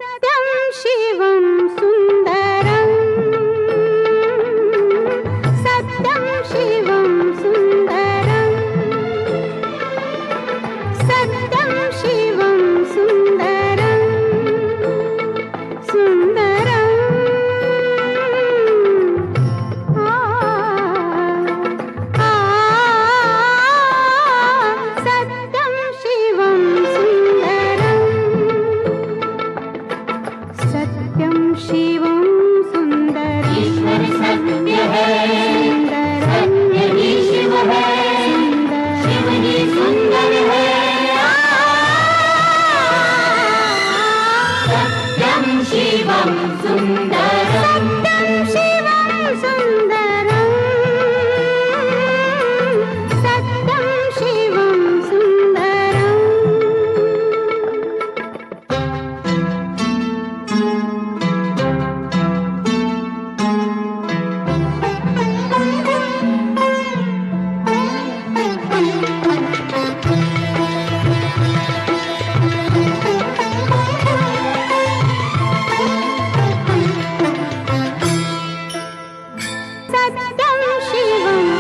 सत्यं शिवं सुन्दरं सत्यं शिवं सुन्दरं सत्यं शिवं सुन्दरं सुन्दरं सत्यं शिवं सुन्दरं सत्यं शिवं सुन्दरं ईश्वर सत्य है, सत्य ही शिव है, शिव ही सुंदर है। सत्यं शिवं सुंदरं, सत्यं शिवं सुन्दरं सत्यं शिवं सुन्दरं सत्यं शिवं